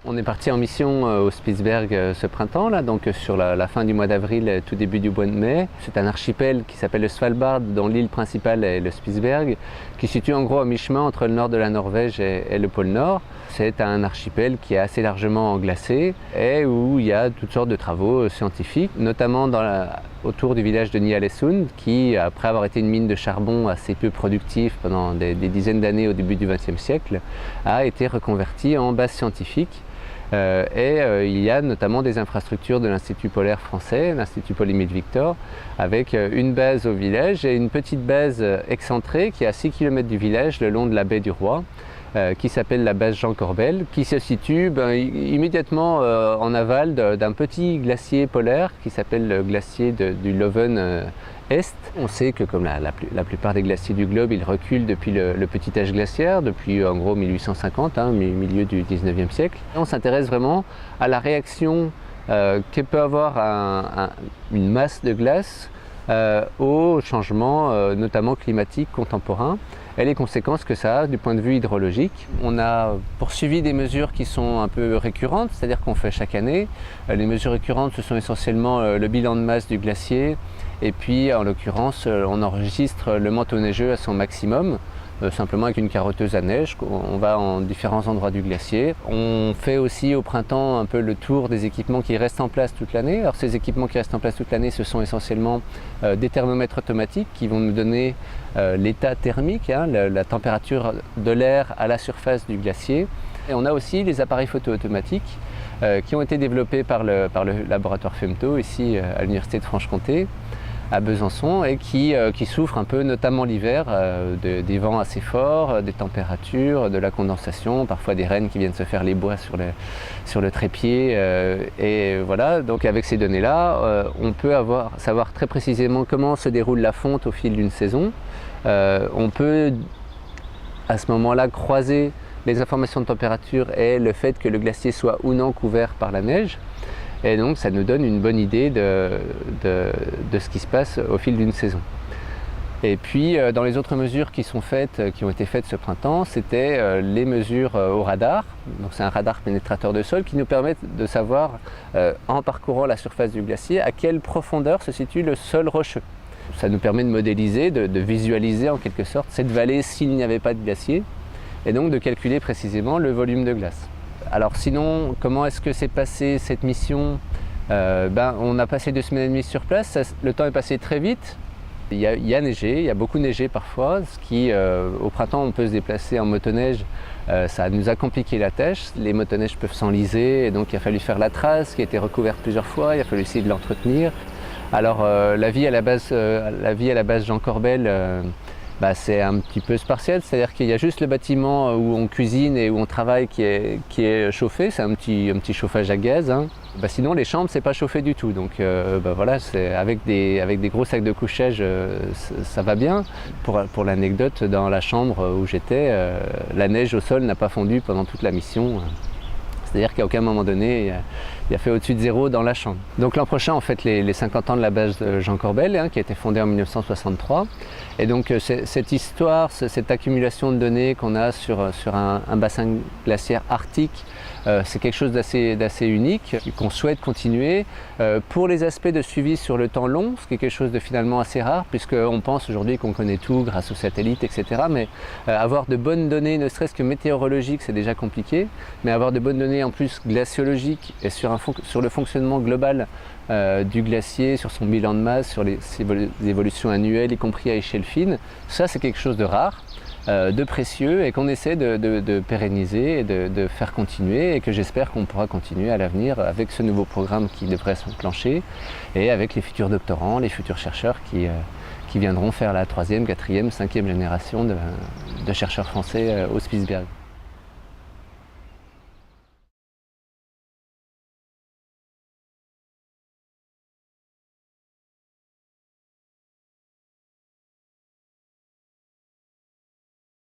On est parti en mission au Spitzberg ce printemps, là, donc sur la fin du mois d'avril, tout début du mois de mai. C'est un archipel qui s'appelle le Svalbard, dont l'île principale est le Spitzberg, qui se situe en gros à mi-chemin entre le nord de la Norvège et le pôle Nord. C'est un archipel qui est assez largement glacé et où il y a toutes sortes de travaux scientifiques, notamment autour du village de Ny-Ålesund, qui, après avoir été une mine de charbon assez peu productive pendant des dizaines d'années au début du XXe siècle, a été reconverti en base scientifique. Il y a notamment des infrastructures de l'Institut polaire français, l'Institut Paul-Émile Victor, avec une base au village et une petite base excentrée qui est à 6 km du village, le long de la baie du Roi, qui s'appelle la base Jean Corbel, qui se situe immédiatement en aval d'un petit glacier polaire qui s'appelle le glacier du Löwen Est. On sait que comme la plupart des glaciers du globe, ils reculent depuis le petit âge glaciaire, depuis en gros 1850, milieu du 19e siècle. On s'intéresse vraiment à la réaction que peut avoir une masse de glace aux changements notamment climatiques contemporains et les conséquences que ça a du point de vue hydrologique. On a poursuivi des mesures qui sont un peu récurrentes, c'est-à-dire qu'on fait chaque année. Les mesures récurrentes, ce sont essentiellement le bilan de masse du glacier et puis en l'occurrence, on enregistre le manteau neigeux à son maximum, simplement avec une carotteuse à neige. On va en différents endroits du glacier. On fait aussi au printemps un peu le tour des équipements qui restent en place toute l'année. Alors ces équipements qui restent en place toute l'année, ce sont essentiellement des thermomètres automatiques qui vont nous donner l'état thermique, la température de l'air à la surface du glacier. Et on a aussi les appareils photo automatiques qui ont été développés par le laboratoire FEMTO ici à l'Université de Franche-Comté, à Besançon, et qui souffrent un peu, notamment l'hiver, des vents assez forts, des températures, de la condensation, parfois des rennes qui viennent se faire les bois sur le trépied. Et voilà, donc avec ces données-là, on peut savoir très précisément comment se déroule la fonte au fil d'une saison. On peut à ce moment-là croiser les informations de température et le fait que le glacier soit ou non couvert par la neige. Et donc ça nous donne une bonne idée de ce qui se passe au fil d'une saison. Et puis dans les autres mesures qui ont été faites ce printemps, c'était les mesures au radar. Donc c'est un radar pénétrateur de sol qui nous permet de savoir, en parcourant la surface du glacier, à quelle profondeur se situe le sol rocheux. Ça nous permet de modéliser, de visualiser en quelque sorte cette vallée s'il n'y avait pas de glacier, et donc de calculer précisément le volume de glace. Alors sinon, comment est-ce que s'est passée cette mission ? On a passé 2 semaines et demie sur place, le temps est passé très vite. Il y a neigé, il y a beaucoup neigé parfois, ce qui, au printemps, on peut se déplacer en motoneige, ça nous a compliqué la tâche. Les motoneiges peuvent s'enliser, et donc il a fallu faire la trace qui a été recouverte plusieurs fois, il a fallu essayer de l'entretenir. Alors la vie à la base Jean Corbel, c'est un petit peu spartiate, c'est-à-dire qu'il y a juste le bâtiment où on cuisine et où on travaille qui est chauffé, c'est un petit chauffage à gaz. Sinon les chambres c'est pas chauffé du tout, donc voilà, c'est avec des gros sacs de couchage, ça va bien. Pour l'anecdote, dans la chambre où j'étais, la neige au sol n'a pas fondu pendant toute la mission. C'est-à-dire qu'à aucun moment donné, il a fait au-dessus de 0 dans la chambre. Donc l'an prochain, on fête les 50 ans de la base Jean Corbel, qui a été fondée en 1963. Et donc cette histoire, cette accumulation de données qu'on a sur un bassin glaciaire arctique, c'est quelque chose d'assez unique, qu'on souhaite continuer. Pour les aspects de suivi sur le temps long, ce qui est quelque chose de finalement assez rare, puisqu'on pense aujourd'hui qu'on connaît tout grâce aux satellites, etc. Mais avoir de bonnes données, ne serait-ce que météorologiques, c'est déjà compliqué, mais avoir de bonnes données en plus glaciologiques et sur le fonctionnement global du glacier, sur son bilan de masse, sur les évolutions annuelles, y compris à échelle fine, ça c'est quelque chose de rare, de précieux, et qu'on essaie de pérenniser et de faire continuer, et que j'espère qu'on pourra continuer à l'avenir avec ce nouveau programme qui devrait s'enclencher, et avec les futurs doctorants, les futurs chercheurs qui viendront faire la 3e, 4e, 5e génération de chercheurs français au Spitzberg.